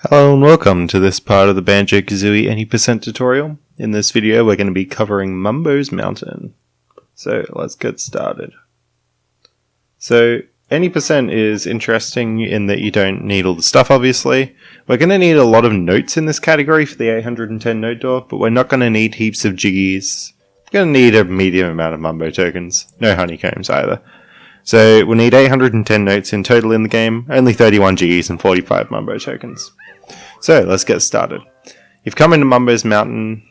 Hello and welcome to this part of the Banjo-Kazooie Any % tutorial. In this video we're going to be covering Mumbo's Mountain. So let's get started. So Any % is interesting in that you don't need all the stuff obviously. We're going to need a lot of notes in this category for the 810 note door, but we're not going to need heaps of jiggies. We're going to need a medium amount of Mumbo tokens. No honeycombs either. So we'll need 810 notes in total in the game, only 31 jiggies and 45 Mumbo tokens. So let's get started. You've come into Mumbo's Mountain.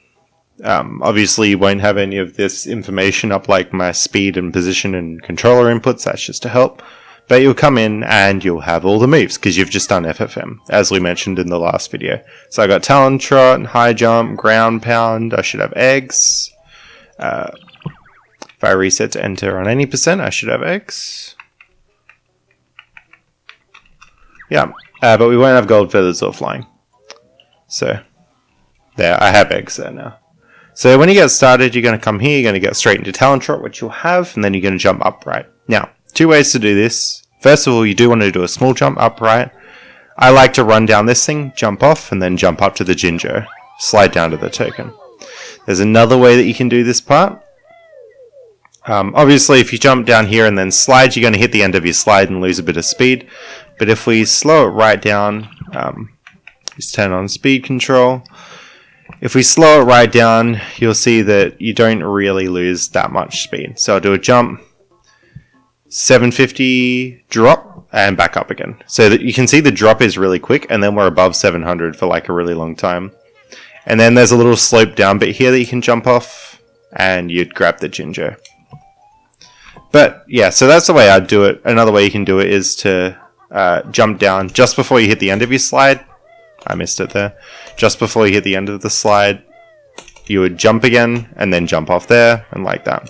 Obviously you won't have any of this information up like my speed and position and controller inputs, that's just to help. But you'll come in and you'll have all the moves because you've just done FFM, as we mentioned in the last video. So I got Talon Trot, High Jump, Ground Pound, I should have eggs. If I reset to enter on any %, I should have eggs. Yeah, but we won't have gold feathers or flying. So, there, I have eggs there now. So when you get started, you're going to come here, you're going to get straight into Talon Trot, which you'll have, and then you're going to jump upright. Now, two ways to do this. First of all, you do want to do a small jump upright. I like to run down this thing, jump off, and then jump up to the Jinjo. Slide down to the token. There's another way that you can do this part. Obviously, if you jump down here and then slide, you're going to hit the end of your slide and lose a bit of speed. But if we slow it right down, just turn on speed control. If we slow it right down, you'll see that you don't really lose that much speed. So I'll do a jump, 750, drop, and back up again. So that you can see the drop is really quick, and then we're above 700 for like a really long time. And then there's a little slope down bit here that you can jump off, and you'd grab the Jinjo. But yeah, so that's the way I'd do it. Another way you can do it is to jump down just before you hit the end of your slide. I missed it there. Just before you hit the end of the slide, you would jump again and then jump off there and like that.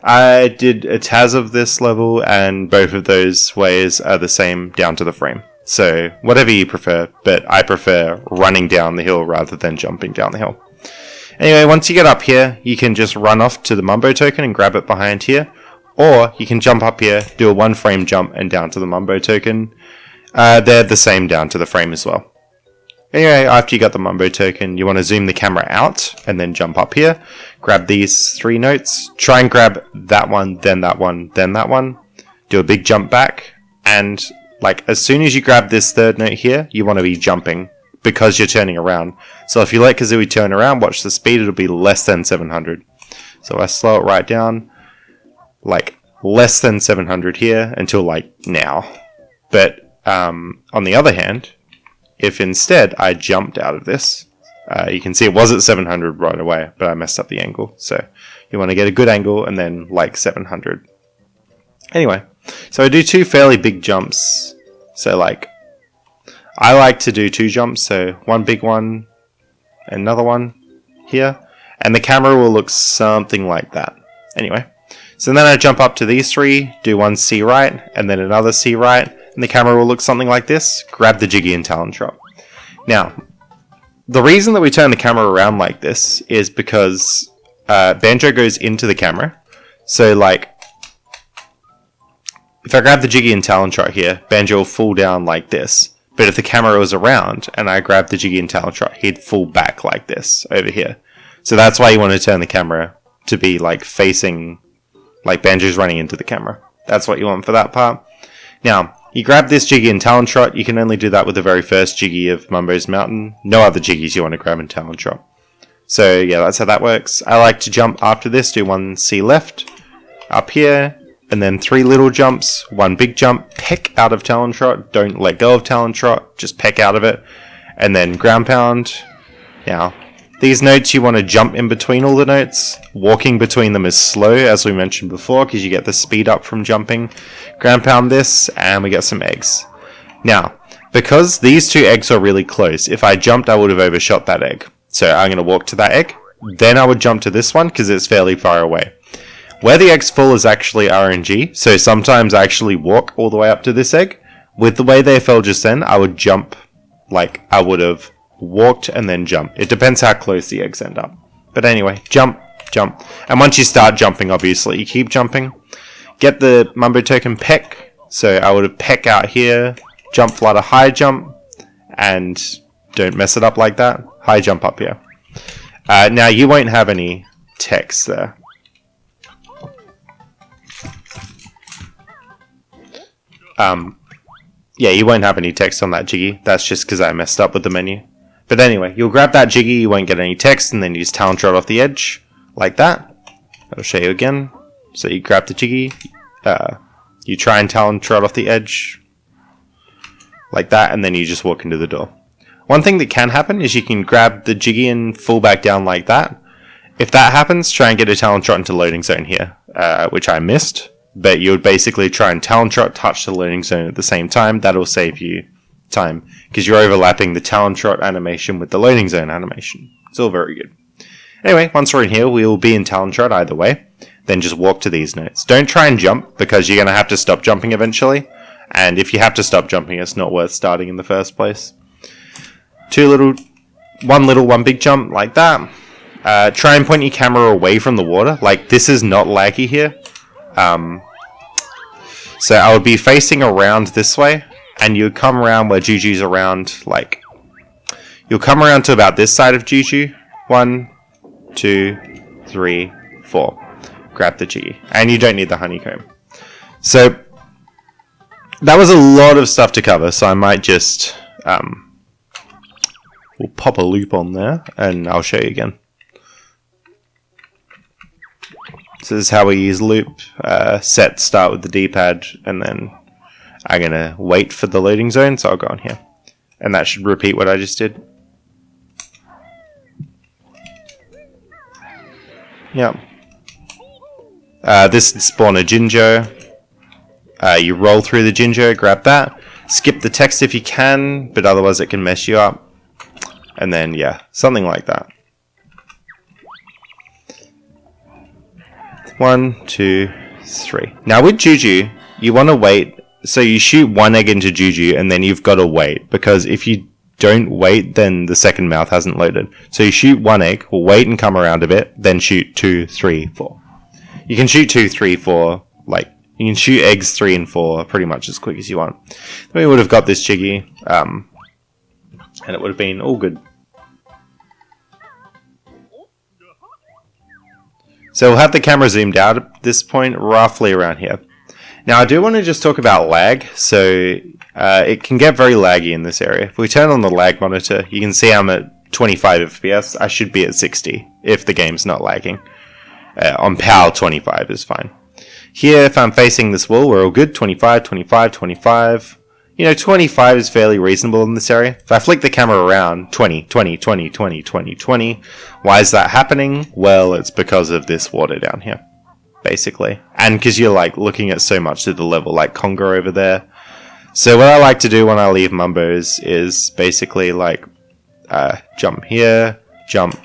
I did a TAS of this level and both of those ways are the same down to the frame. So whatever you prefer, but I prefer running down the hill rather than jumping down the hill. Anyway, once you get up here, you can just run off to the Mumbo token and grab it behind here. Or you can jump up here, do a 1 frame jump and down to the Mumbo token. They're the same down to the frame as well. Anyway, after you got the Mumbo token, you want to zoom the camera out and then jump up here. Grab these 3 notes. Try and grab that one, then that one, then that one. Do a big jump back. And like as soon as you grab this 3rd note here, you want to be jumping because you're turning around. So if you let Kazooie turn around, watch the speed, it'll be less than 700. So I slow it right down. Like less than 700 here until like now. But on the other hand, if instead I jumped out of this, you can see it was at 700 right away, but I messed up the angle. So you want to get a good angle and then like 700. Anyway, so I do 2 fairly big jumps. So like, I like to do 2 jumps. So 1 big one, another one here. And the camera will look something like that. Anyway. So then I jump up to these 3, do 1 C right, and then another C right, and the camera will look something like this. Grab the Jiggy and Talon Trot. Now, the reason that we turn the camera around like this is because Banjo goes into the camera. So like, if I grab the Jiggy and Talon Trot here, Banjo will fall down like this. But if the camera was around and I grab the Jiggy and Talon Trot, he'd fall back like this over here. So that's why you want to turn the camera to be like facing... like Banjo's running into the camera. That's what you want for that part. Now, you grab this Jiggy and Talon Trot. You can only do that with the very first Jiggy of Mumbo's Mountain. No other Jiggies you want to grab in Talon Trot. So yeah, that's how that works. I like to jump after this, do 1 C left, up here, and then 3 little jumps, 1 big jump, peck out of Talon Trot. Don't let go of Talon Trot, just peck out of it. And then Ground Pound. Now, these notes you want to jump in between all the notes. Walking between them is slow, as we mentioned before, because you get the speed up from jumping. Ground Pound this, and we get some eggs. Now, because these 2 eggs are really close, if I jumped I would have overshot that egg. So I'm going to walk to that egg. Then I would jump to this one, because it's fairly far away. Where the eggs fall is actually RNG, so sometimes I actually walk all the way up to this egg. With the way they fell just then, I would jump like I would have walked and then jump. It depends how close the eggs end up. But anyway, jump, jump. And once you start jumping, obviously, you keep jumping. Get the Mumbo token peck. So I would have peck out here, jump, flutter, high jump, and don't mess it up like that. High jump up here. Now you won't have any text there. Yeah, you won't have any text on that Jiggy. That's just because I messed up with the menu. But anyway, you'll grab that Jiggy, you won't get any text, and then you just talent trot off the edge, like that. I'll show you again. So you grab the Jiggy, you try and talent trot off the edge, like that, and then you just walk into the door. One thing that can happen is you can grab the Jiggy and fall back down like that. If that happens, try and get a talent trot into loading zone here, which I missed. But you would basically try and talent trot, touch the loading zone at the same time. That'll save you time, because you're overlapping the talent trot animation with the loading zone animation. It's all very good. Anyway, once we're in here, we'll be in talent trot either way. Then just walk to these notes. Don't try and jump, because you're going to have to stop jumping eventually. And if you have to stop jumping, it's not worth starting in the first place. One big jump, like that. Try and point your camera away from the water. Like, this is not laggy here. So I would be facing around this way, and you would come around where Juju's around, like, you'll come around to about this side of Juju. 1, 2, 3, 4. Grab the Jiggy. And you don't need the honeycomb. So, that was a lot of stuff to cover, so I might just, we'll pop a loop on there, and I'll show you again. So this is how we use loop. Set start with the D-pad, and then I'm going to wait for the loading zone, so I'll go on here. And that should repeat what I just did. Yep. This is spawn a Jinjo. You roll through the Jinjo, grab that. Skip the text if you can, but otherwise it can mess you up. And then, yeah, something like that. 1, 2, 3. Now with Juju, you want to wait. So you shoot one egg into Juju, and then you've got to wait, because if you don't wait, then the second mouth hasn't loaded. So you shoot one egg, wait and come around a bit, then shoot 2, 3, 4. You can shoot 2, 3, 4, like, you can shoot eggs 3 and 4 pretty much as quick as you want. Then we would have got this Jiggy, and it would have been all good. So we'll have the camera zoomed out at this point, roughly around here. Now I do want to just talk about lag. So it can get very laggy in this area. If we turn on the lag monitor, you can see I'm at 25 FPS. I should be at 60 if the game's not lagging. On PAL, 25 is fine. Here, if I'm facing this wall, we're all good. 25, 25, 25. You know, 25 is fairly reasonable in this area. If I flick the camera around, 20, 20, 20, 20, 20, 20. Why is that happening? Well, it's because of this water down here, basically. And because you're, like, looking at so much to the level, like Conga over there. So what I like to do when I leave Mumbos is basically, like, jump here, jump,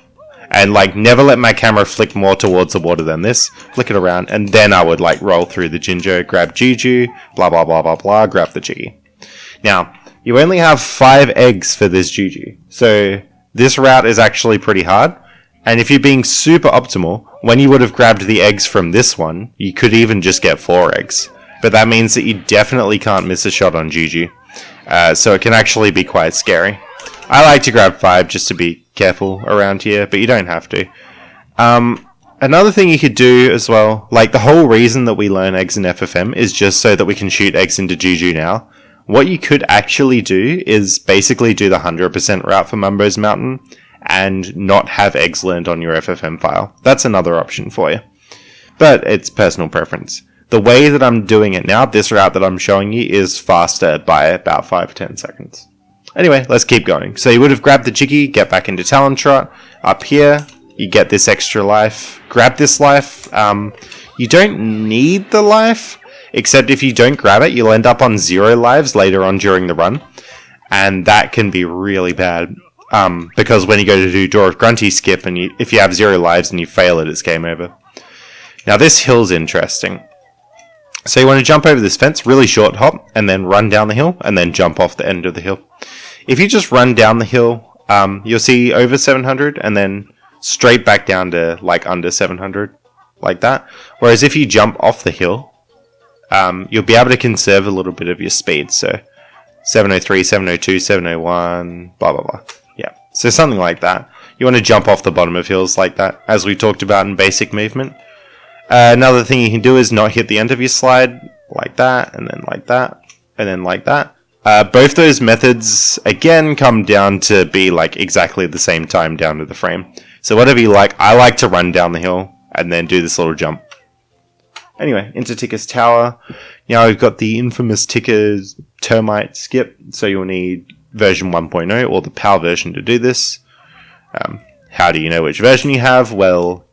and, like, never let my camera flick more towards the water than this. Flick it around, and then I would, like, roll through the Jinjo, grab Juju, blah, blah, blah, blah, blah, grab the Jiggy. Now, you only have 5 eggs for this Juju, so this route is actually pretty hard. And if you're being super optimal, when you would have grabbed the eggs from this one, you could even just get 4 eggs. But that means that you definitely can't miss a shot on Juju. So it can actually be quite scary. I like to grab 5 just to be careful around here, but you don't have to. Another thing you could do as well, like the whole reason that we learn eggs in FFM is just so that we can shoot eggs into Juju now. What you could actually do is basically do the 100% route for Mumbo's Mountain and not have eggs learned on your FFM file. That's another option for you. But it's personal preference. The way that I'm doing it now, this route that I'm showing you, is faster by about 5-10 seconds. Anyway, let's keep going. So you would have grabbed the Jiggy, get back into Talon Trot. Up here, you get this extra life. Grab this life. You don't need the life, except if you don't grab it, you'll end up on 0 lives later on during the run. And that can be really bad. Because when you go to do Door of Grunty skip, and if you have 0 lives and you fail it, it's game over. Now this hill's interesting. So you want to jump over this fence, really short hop, and then run down the hill, and then jump off the end of the hill. If you just run down the hill, you'll see over 700, and then straight back down to like under 700, like that. Whereas if you jump off the hill, you'll be able to conserve a little bit of your speed. So 703, 702, 701, blah, blah, blah. So something like that. You want to jump off the bottom of hills like that, as we talked about in basic movement. Another thing you can do is not hit the end of your slide, like that, and then like that, and then like that. Both those methods, again, come down to be like exactly the same time down to the frame. So whatever you like, I like to run down the hill and then do this little jump. Anyway, into Ticker's Tower. Now we've got the infamous Ticker's Termite skip, so you'll need version 1.0 or the PAL version to do this. How do you know which version you have? Well,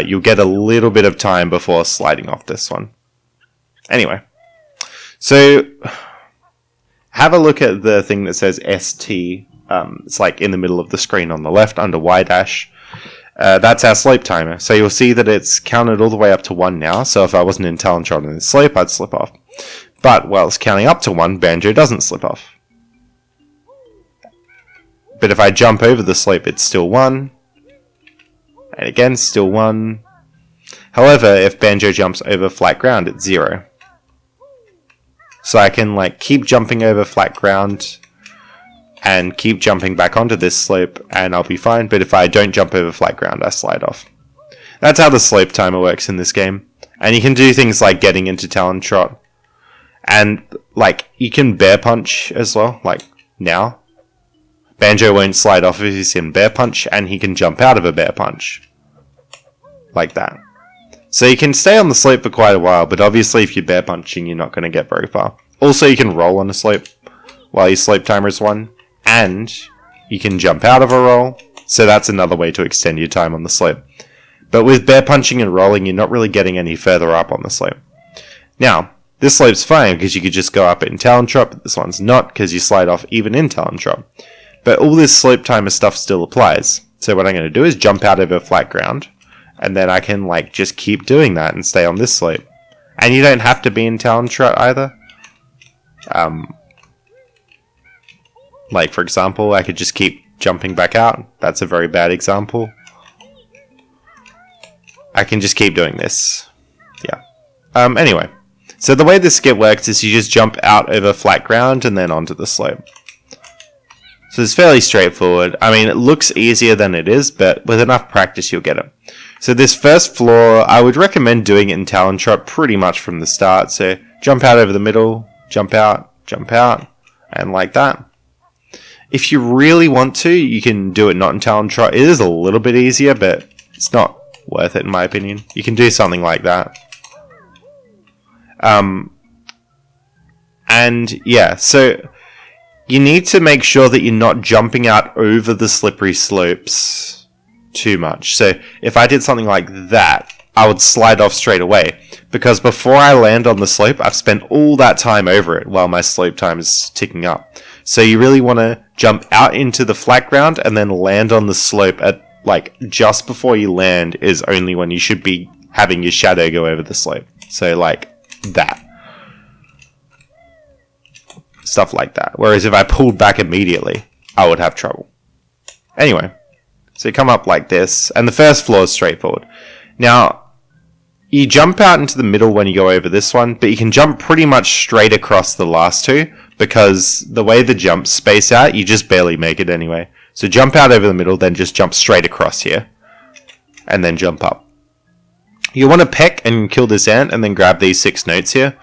you'll get a little bit of time before sliding off this one. Anyway, so have a look at the thing that says ST. It's like in the middle of the screen on the left under Y dash. That's our slope timer. So you'll see that it's counted all the way up to 1 now. So if I wasn't in Talon Trot in the slope, I'd slip off. But while it's counting up to 1, Banjo doesn't slip off. But if I jump over the slope, it's still 1. And again, still 1. However, if Banjo jumps over flat ground, it's 0. So I can like keep jumping over flat ground and keep jumping back onto this slope and I'll be fine. But if I don't jump over flat ground, I slide off. That's how the slope timer works in this game. And you can do things like getting into Talon Trot. And like you can bear punch as well, like now. Banjo won't slide off if he's in bear punch, and he can jump out of a bear punch. Like that. So you can stay on the slope for quite a while, but obviously if you're bear punching, you're not going to get very far. Also, you can roll on a slope while your slope timer is 1, and you can jump out of a roll, so that's another way to extend your time on the slope. But with bear punching and rolling, you're not really getting any further up on the slope. Now, this slope's fine because you could just go up it in Talon Trot, but this one's not because you slide off even in Talon Trot. But all this slope timer stuff still applies. So what I'm going to do is jump out over flat ground, and then I can like just keep doing that and stay on this slope. And you don't have to be in Talon Trot either. Like for example, I could just keep jumping back out. That's a very bad example. I can just keep doing this. Yeah. Anyway, so the way this skip works is you just jump out over flat ground and then onto the slope. So it's fairly straightforward. I mean, it looks easier than it is, but with enough practice, you'll get it. So this first floor, I would recommend doing it in Talon Trot pretty much from the start. So jump out over the middle, jump out, and like that. If you really want to, you can do it not in Talon Trot. It is a little bit easier, but it's not worth it in my opinion. You can do something like that. And yeah, so you need to make sure that you're not jumping out over the slippery slopes too much. So if I did something like that, I would slide off straight away. Because before I land on the slope, I've spent all that time over it while my slope time is ticking up. So you really want to jump out into the flat ground and then land on the slope at like just before you land is only when you should be having your shadow go over the slope. So like that. Stuff like that. Whereas if I pulled back immediately, I would have trouble. Anyway, so you come up like this, and the first floor is straightforward. Now, you jump out into the middle when you go over this one, but you can jump pretty much straight across the last two, because the way the jumps space out, you just barely make it anyway. So jump out over the middle, then just jump straight across here, and then jump up. You want to peck and kill this ant, and then grab these 6 notes here.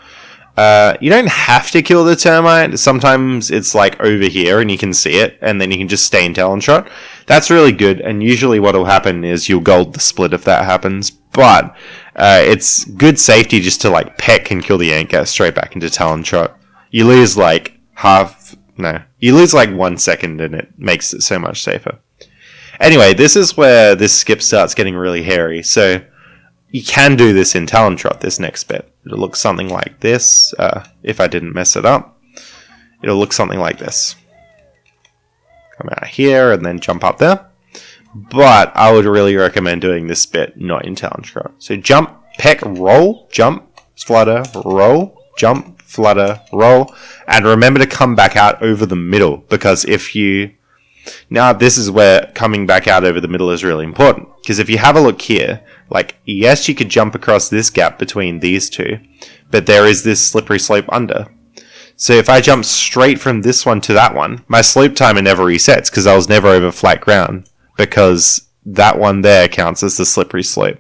You don't have to kill the termite. Sometimes it's like over here and you can see it, and then you can just stay in Talon Trot. That's really good, and usually what will happen is you'll gold the split if that happens. But it's good safety just to like peck and kill the ant, get straight back into Talon Trot. You lose like you lose like 1 second, and it makes it so much safer. Anyway, this is where this skip starts getting really hairy. So you can do this in Talon Trot, this next bit. It'll look something like this, if I didn't mess it up. It'll look something like this. Come out here and then jump up there. But I would really recommend doing this bit not in Talon Trot. So jump, peck, roll, jump, flutter, roll, jump, flutter, roll. And remember to come back out over the middle, because if you... Now this is where coming back out over the middle is really important. Because if you have a look here, like, yes, you could jump across this gap between these two, but there is this slippery slope under. So if I jump straight from this one to that one, my slope timer never resets because I was never over flat ground, because that one there counts as the slippery slope.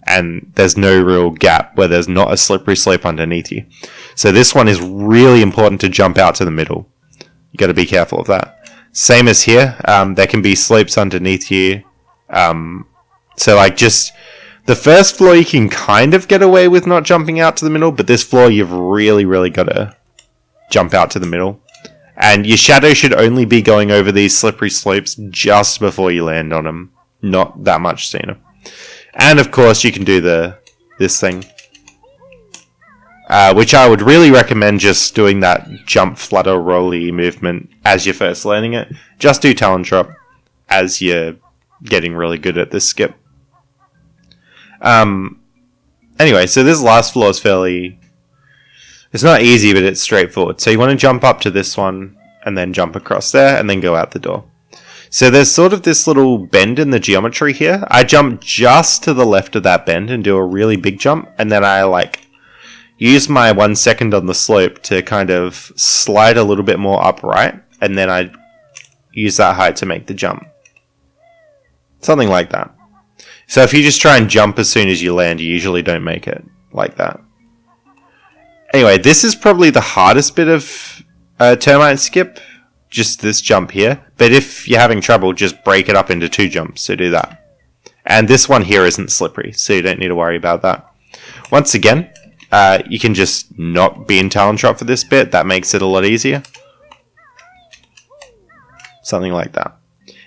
And there's no real gap where there's not a slippery slope underneath you. So this one is really important to jump out to the middle. You got to be careful of that. Same as here, there can be slopes underneath you. So like just the first floor you can kind of get away with not jumping out to the middle, but this floor you've really got to jump out to the middle. And your shadow should only be going over these slippery slopes just before you land on them, not that much sooner. And of course you can do this thing, which I would really recommend just doing that jump, flutter, rolly movement as you're first learning it. Just do talent drop as you're getting really good at this skip. Anyway, so this last floor is fairly... It's not easy, but it's straightforward. So you want to jump up to this one, and then jump across there, and then go out the door. So there's sort of this little bend in the geometry here. I jump just to the left of that bend and do a really big jump, and then I use my 1 second on the slope to kind of slide a little bit more upright, and then I use that height to make the jump. Something like that. So if you just try and jump as soon as you land, you usually don't make it like that. Anyway, this is probably the hardest bit of termite skip, just this jump here. But if you're having trouble, just break it up into 2 jumps, so do that. And this one here isn't slippery, so you don't need to worry about that. Once again, you can just not be in talent drop for this bit. That makes it a lot easier. Something like that.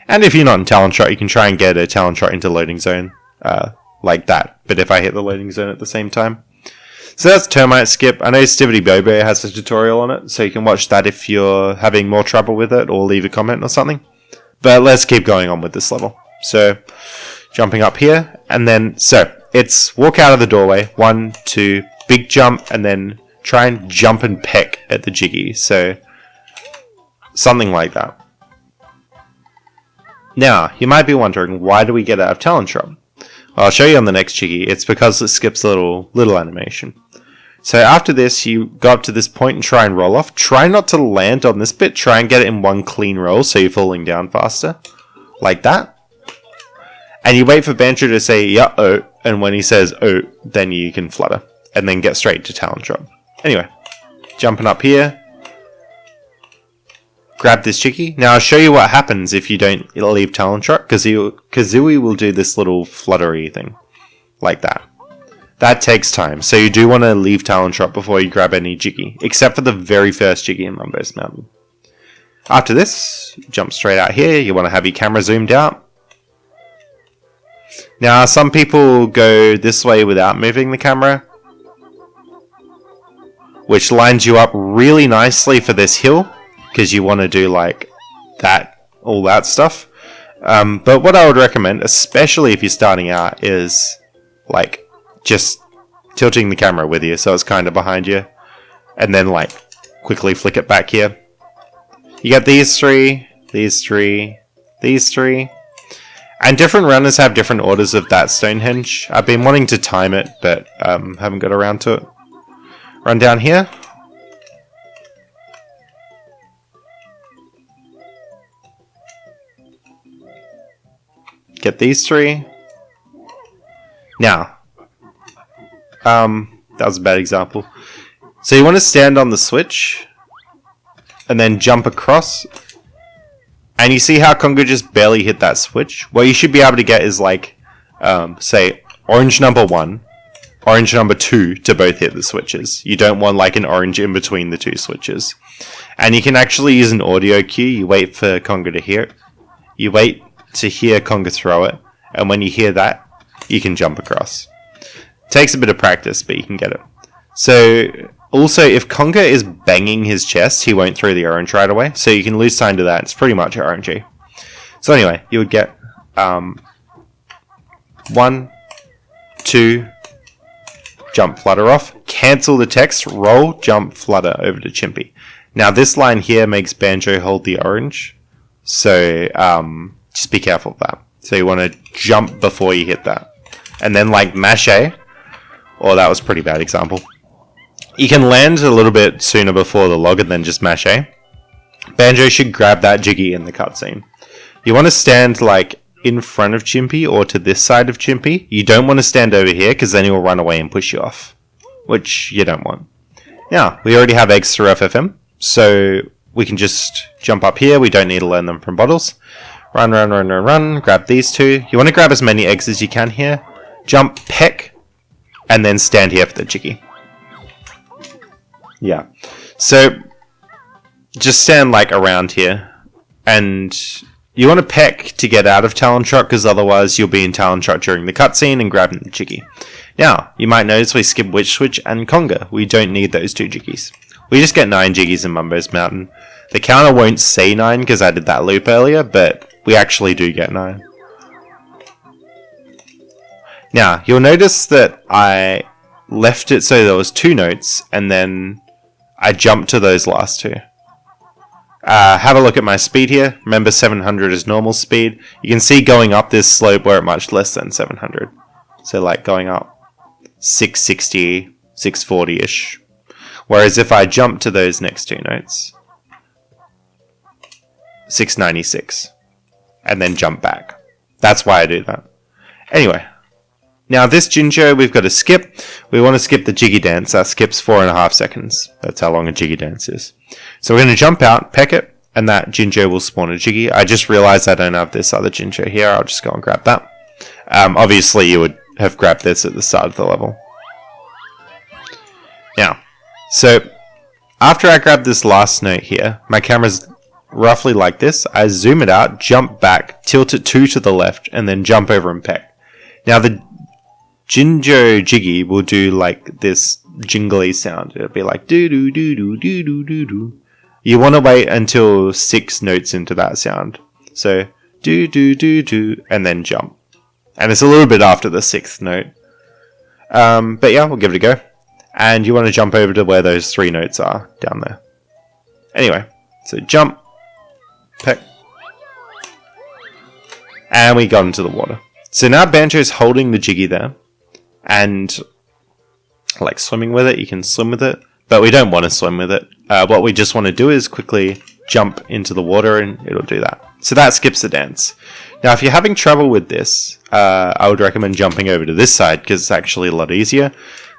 And if you're not in talent trot, you can try and get a talent trot into loading zone, like that. But if I hit the loading zone at the same time. So that's termite skip. I know Stivity Bobo has a tutorial on it, so you can watch that if you're having more trouble with it, or leave a comment or something. But let's keep going on with this level. So, jumping up here, and then, so, it's walk out of the doorway, 1, 2, big jump, and then try and jump and peck at the jiggy. So, something like that. Now, you might be wondering, why do we get out of talent drop? Well, I'll show you on the next jiggy. It's because it skips a little animation. So after this, you go up to this point and try and roll off. Try not to land on this bit. Try and get it in one clean roll so you're falling down faster. Like that. And you wait for Banjo to say, yeah, oh. And when he says, oh, then you can flutter. And then get straight to talent drop. Anyway, jumping up here. Grab this chickie. Now I'll show you what happens if you don't leave talent drop. Kazooie will do this little fluttery thing. Like that. That takes time, so you do want to leave talent drop before you grab any jiggy, except for the very first jiggy in Mumbo's Mountain. After this, jump straight out here. You want to have your camera zoomed out. Now, some people go this way without moving the camera, which lines you up really nicely for this hill, because you want to do like that, all that stuff. But what I would recommend, especially if you're starting out, is like just tilting the camera with you so it's kind of behind you, and then like quickly flick it back here. You get these three, these three, these three, and different runners have different orders of that Stonehenge. I've been wanting to time it, but haven't got around to it. Run down here. Get these three. Now, that was a bad example. So you want to stand on the switch and then jump across. And you see how Conga just barely hit that switch? What you should be able to get is like, say, orange number 1, orange number 2 to both hit the switches. You don't want like an orange in between the 2 switches. And you can actually use an audio cue. You wait for Conga to hear it. You wait to hear Conga throw it. And when you hear that, you can jump across. Takes a bit of practice, but you can get it. So, also, if Conga is banging his chest, he won't throw the orange right away. So you can lose time to that. It's pretty much RNG. So anyway, you would get 1, 2, jump, flutter off. Cancel the text, roll, jump, flutter over to Chimpy. Now this line here makes Banjo hold the orange. So just be careful of that. So you want to jump before you hit that. And then like mash A. Oh, that was a pretty bad example. You can land a little bit sooner before the log and then just mash A. Banjo should grab that Jiggy in the cutscene. You want to stand like in front of Chimpy or to this side of Chimpy. You don't want to stand over here because then he will run away and push you off, which you don't want. Now, we already have eggs through FFM, so we can just jump up here. We don't need to learn them from bottles. Run, run, run, run, run. Grab these two. You want to grab as many eggs as you can here. Jump, peck, and then stand here for the Jiggy. Yeah. So, just stand like around here. And you want to peck to get out of Talon Trot, because otherwise you'll be in Talon Trot during the cutscene and grabbing the Jiggy. Now, you might notice we skip Witch Switch and Conga. We don't need those two Jiggies. We just get 9 Jiggies in Mumbo's Mountain. The counter won't say 9 because I did that loop earlier, but we actually do get 9. Now, you'll notice that I left it so there was 2 notes, and then I jumped to those last 2. Have a look at my speed here. Remember, 700 is normal speed. You can see going up this slope we're at much less than 700. So like going up 660, 640-ish. Whereas if I jump to those next 2 notes, 696, and then jump back. That's why I do that. Anyway, now this Jinjo we've got to skip. We want to skip the Jiggy Dance. That skips 4.5 seconds. That's how long a Jiggy Dance is. So we're going to jump out, peck it, and that Jinjo will spawn a Jiggy. I just realized I don't have this other Jinjo here. I'll just go and grab that. Obviously you would have grabbed this at the start of the level. Now, so after I grab this last note here, my camera's roughly like this. I zoom it out, jump back, tilt it 2 to the left, and then jump over and peck. Now the Jinjo Jiggy will do like this jingly sound. It'll be like doo doo doo doo doo doo doo doo. You want to wait until 6 notes into that sound. So do do do do, and then jump. And it's a little bit after the 6th note. But yeah, we'll give it a go. And you want to jump over to where those 3 notes are down there. Anyway, so jump, peck, and we got into the water. So now Banjo's holding the Jiggy there, and like swimming with it. You can swim with it, but we don't want to swim with it. What we just want to do is quickly jump into the water, and it'll do that. So that skips the dance. Now, if you're having trouble with this, I would recommend jumping over to this side because it's actually a lot easier.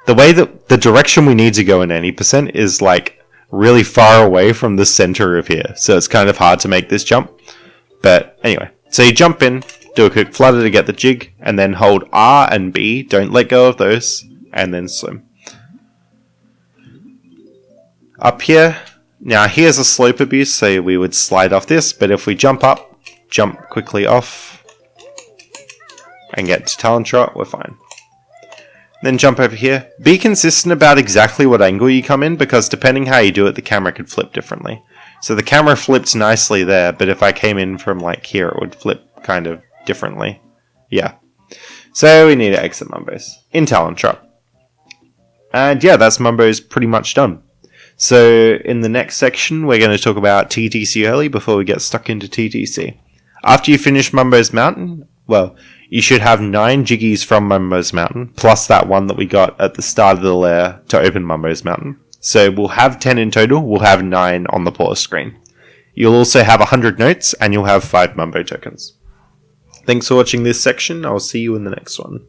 The way that the direction we need to go in any % is like really far away from the center of here, so it's kind of hard to make this jump. But anyway, so you jump in, do a quick flutter to get the jig, and then hold R and B. Don't let go of those, and then swim. Up here, now here's a slope abuse, so we would slide off this, but if we jump up, jump quickly off, and get to Talon Trot, we're fine. Then jump over here. Be consistent about exactly what angle you come in, because depending how you do it, the camera could flip differently. So the camera flipped nicely there, but if I came in from like here, it would flip kind of differently. Yeah. So we need to exit Mumbo's in Talon Trot. And yeah, that's Mumbo's pretty much done. So in the next section, we're going to talk about TTC early before we get stuck into TTC. After you finish Mumbo's Mountain, well, you should have 9 Jiggies from Mumbo's Mountain, plus that one that we got at the start of the layer to open Mumbo's Mountain. So we'll have 10 in total, we'll have 9 on the pause screen. You'll also have 100 notes, and you'll have 5 Mumbo tokens. Thanks for watching this section, I'll see you in the next one.